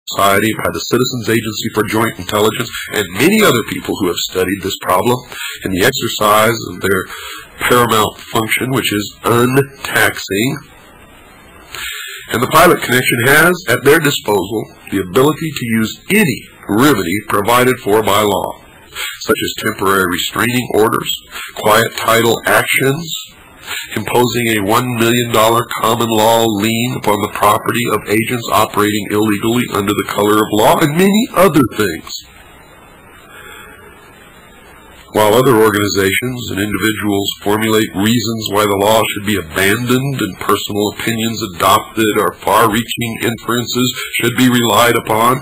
Society, by the Citizens Agency for Joint Intelligence, and many other people who have studied this problem in the exercise of their paramount function, which is untaxing. And the pilot connection has at their disposal the ability to use any remedy provided for by law, such as temporary restraining orders, quiet title actions, imposing a $1 million common law lien upon the property of agents operating illegally under the color of law, and many other things. While other organizations and individuals formulate reasons why the law should be abandoned and personal opinions adopted or far-reaching inferences should be relied upon,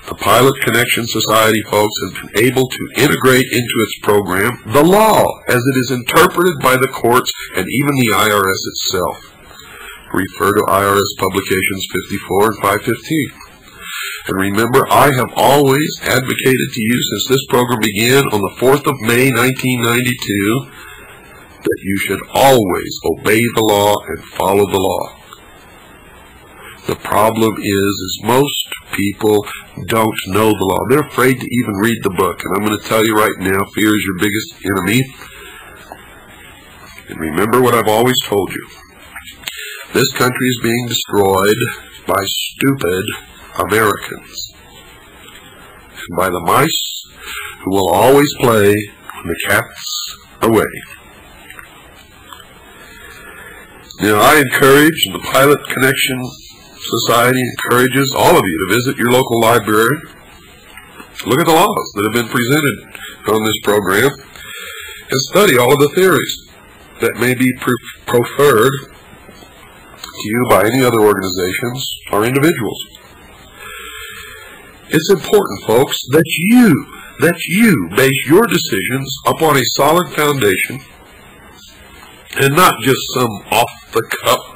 the Pilot Connection Society, folks, has been able to integrate into its program the law as it is interpreted by the courts and even the IRS itself. Refer to IRS Publications 54 and 515. And remember, I have always advocated to you since this program began on the 4th of May, 1992, that you should always obey the law and follow the law. The problem is most people don't know the law. They're afraid to even read the book. And I'm going to tell you right now, fear is your biggest enemy. And remember what I've always told you. This country is being destroyed by stupid Americans. And by the mice who will always play when the cat's away. Now, I encourage, and the Pilot Connection Society encourages all of you to visit your local library, look at the laws that have been presented on this program, and study all of the theories that may be preferred to you by any other organizations or individuals. It's important, folks, that you base your decisions upon a solid foundation and not just some off-the-cuff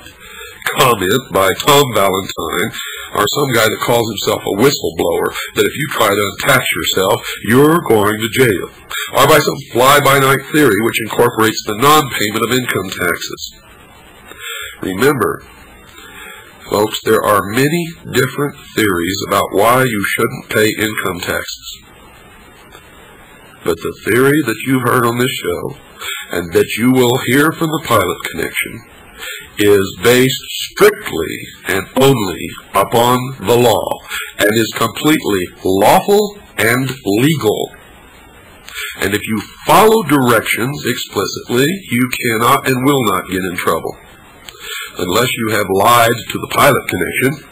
comment by Tom Valentine or some guy that calls himself a whistleblower that if you try to untax yourself, you're going to jail, or by some fly-by-night theory which incorporates the non-payment of income taxes. Remember, folks, there are many different theories about why you shouldn't pay income taxes. But the theory that you've heard on this show, and that you will hear from the Pilot Connection, is based strictly and only upon the law, and is completely lawful and legal. And if you follow directions explicitly, you cannot and will not get in trouble, unless you have lied to the Pilot Connection,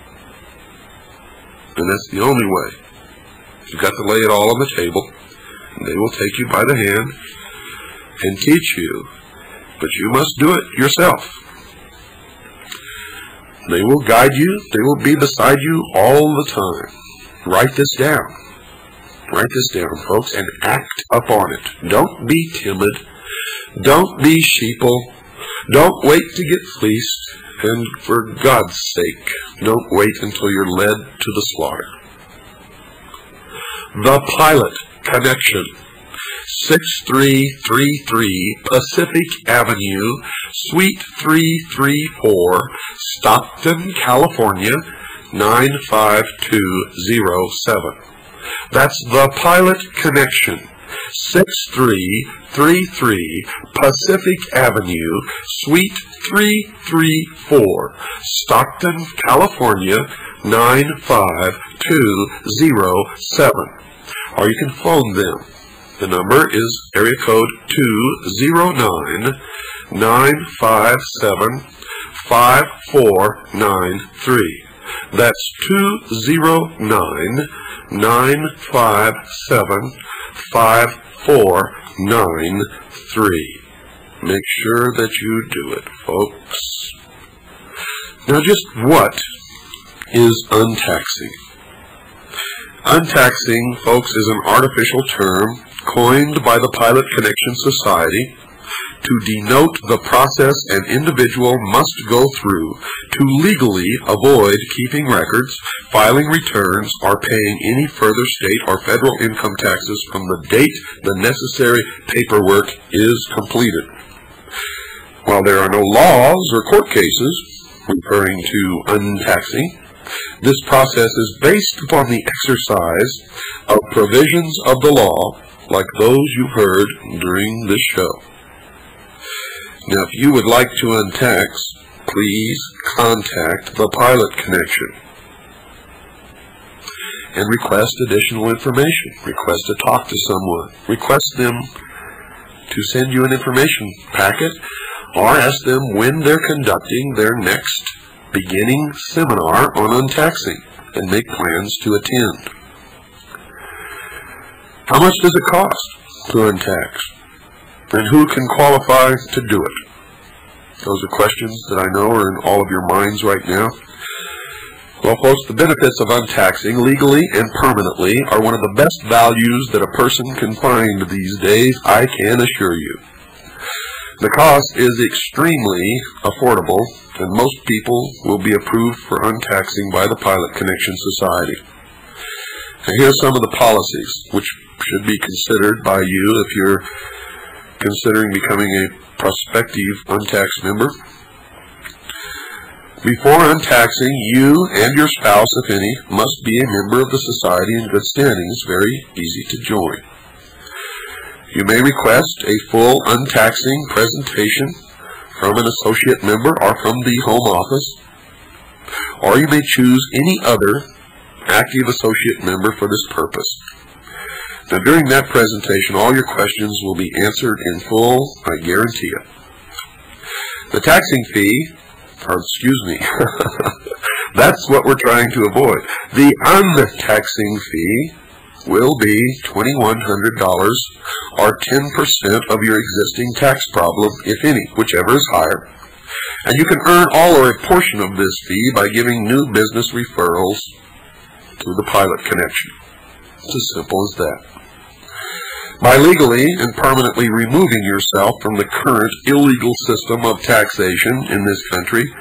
and that's the only way. You've got to lay it all on the table, and they will take you by the hand and teach you, but you must do it yourself. They will guide you. They will be beside you all the time. Write this down. Write this down, folks, and act upon it. Don't be timid. Don't be sheeple. Don't wait to get fleeced. And for God's sake, don't wait until you're led to the slaughter. The Pilot Connection, 6333 Pacific Avenue, Suite 334, Stockton, California, 95207. That's the Pilot Connection, 6333 Pacific Avenue, Suite 334, Stockton, California, 95207. Or you can phone them. The number is area code 209-957-5493. That's 209-957-5493. Make sure that you do it, folks. Now, just what is untaxing? Untaxing, folks, is an artificial term coined by the Pilot Connection Society to denote the process an individual must go through to legally avoid keeping records, filing returns, or paying any further state or federal income taxes from the date the necessary paperwork is completed. While there are no laws or court cases referring to untaxing, This process is based upon the exercise of provisions of the law, like those you've heard during this show. Now, if you would like to untax, please contact the Pilot Connection and request additional information. Request to talk to someone. Request them to send you an information packet, or ask them when they're conducting their next beginning seminar on untaxing, and make plans to attend. How much does it cost to untax? And who can qualify to do it? Those are questions that I know are in all of your minds right now. Well, folks, the benefits of untaxing legally and permanently are one of the best values that a person can find these days, I can assure you. The cost is extremely affordable, and most people will be approved for untaxing by the Pilot Connection Society. Now, here are some of the policies which should be considered by you if you're considering becoming a prospective untaxed member. Before untaxing, you and your spouse, if any, must be a member of the society in good standing. It's very easy to join. You may request a full untaxing presentation from an associate member or from the home office, or you may choose any other active associate member for this purpose. Now, during that presentation, all your questions will be answered in full, I guarantee it. The taxing fee, or excuse me, that's what we're trying to avoid. The untaxing fee will be $2,100, or 10% of your existing tax problem, if any, whichever is higher. And you can earn all or a portion of this fee by giving new business referrals to the Pilot Connection. It's as simple as that. By legally and permanently removing yourself from the current illegal system of taxation in this country,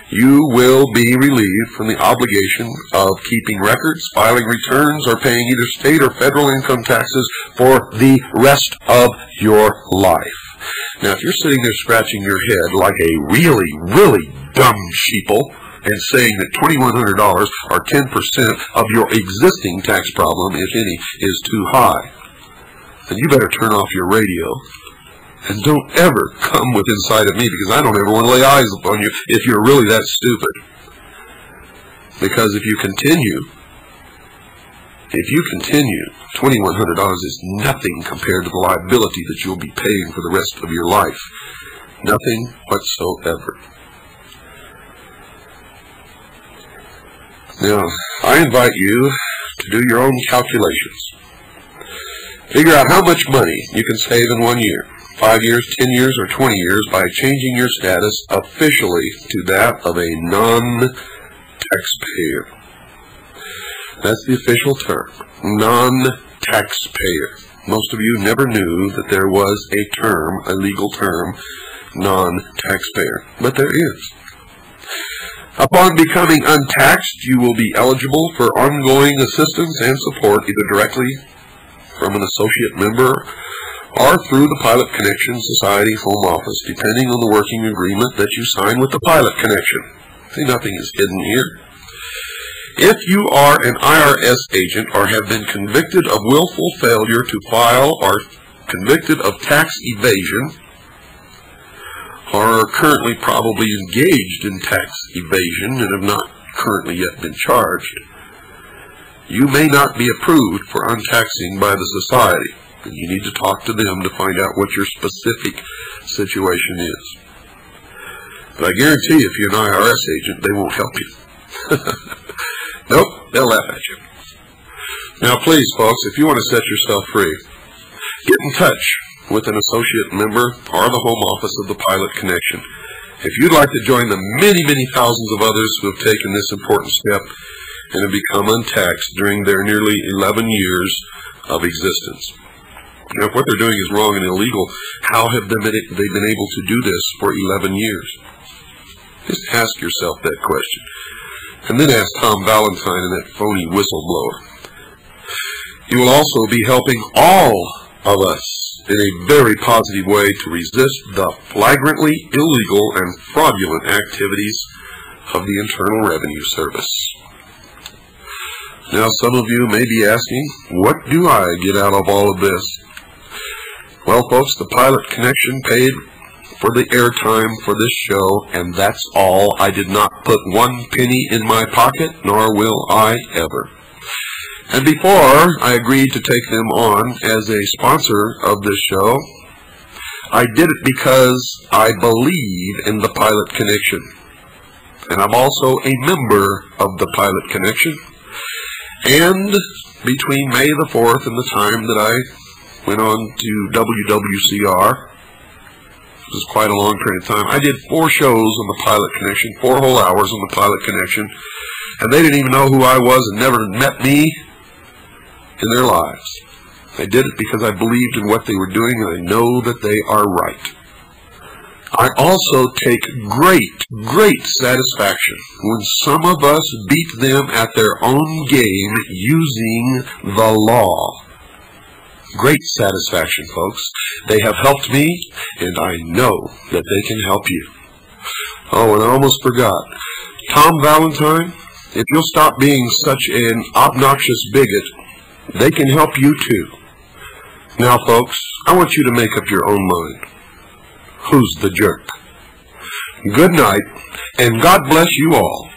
you will be relieved from the obligation of keeping records, filing returns, or paying either state or federal income taxes for the rest of your life. Now, if you're sitting there scratching your head like a really, really dumb sheeple and saying that $2,100 or 10% of your existing tax problem, if any, is too high, then you better turn off your radio and don't ever come within sight of me, because I don't ever want to lay eyes upon you if you're really that stupid. Because if you continue, $2,100 is nothing compared to the liability that you'll be paying for the rest of your life. Nothing whatsoever. Now, I invite you to do your own calculations. Figure out how much money you can save in 1 year, 5 years, 10 years, or 20 years by changing your status officially to that of a non-taxpayer. That's the official term, non-taxpayer. Most of you never knew that there was a term, a legal term, non-taxpayer, but there is. Upon becoming untaxed, you will be eligible for ongoing assistance and support, either directly from an associate member or through the Pilot Connection Society home office, depending on the working agreement that you sign with the Pilot Connection. See, nothing is hidden here. If you are an IRS agent or have been convicted of willful failure to file or convicted of tax evasion, or are currently probably engaged in tax evasion and have not currently yet been charged, you may not be approved for untaxing by the society. And you need to talk to them to find out what your specific situation is. But I guarantee if you're an IRS agent, they won't help you. Nope, they'll laugh at you. Now please, folks, if you want to set yourself free, get in touch with an associate member or the home office of the Pilot Connection. If you'd like to join the many, many thousands of others who have taken this important step and have become untaxed during their nearly 11 years of existence. Now, if what they're doing is wrong and illegal, how have they been able to do this for 11 years? Just ask yourself that question. And then ask Tom Valentine and that phony whistleblower. You will also be helping all of us in a very positive way to resist the flagrantly illegal and fraudulent activities of the Internal Revenue Service. Now, some of you may be asking, what do I get out of all of this? Well, folks, the Pilot Connection paid for the airtime for this show, and that's all. I did not put one penny in my pocket, nor will I ever. And before I agreed to take them on as a sponsor of this show, I did it because I believe in the Pilot Connection. And I'm also a member of the Pilot Connection. And between May the 4th and the time that I went on to WWCR, it was quite a long period of time, I did 4 shows on the Pilot Connection, 4 whole hours on the Pilot Connection, and they didn't even know who I was and never met me in their lives. I did it because I believed in what they were doing, and I know that they are right. I also take great satisfaction when some of us beat them at their own game using the law. Great satisfaction, folks. They have helped me, and I know that they can help you. Oh, and I almost forgot. Tom Valentine, if you'll stop being such an obnoxious bigot, they can help you too. Now, folks, I want you to make up your own mind. Who's the jerk? Good night, and God bless you all.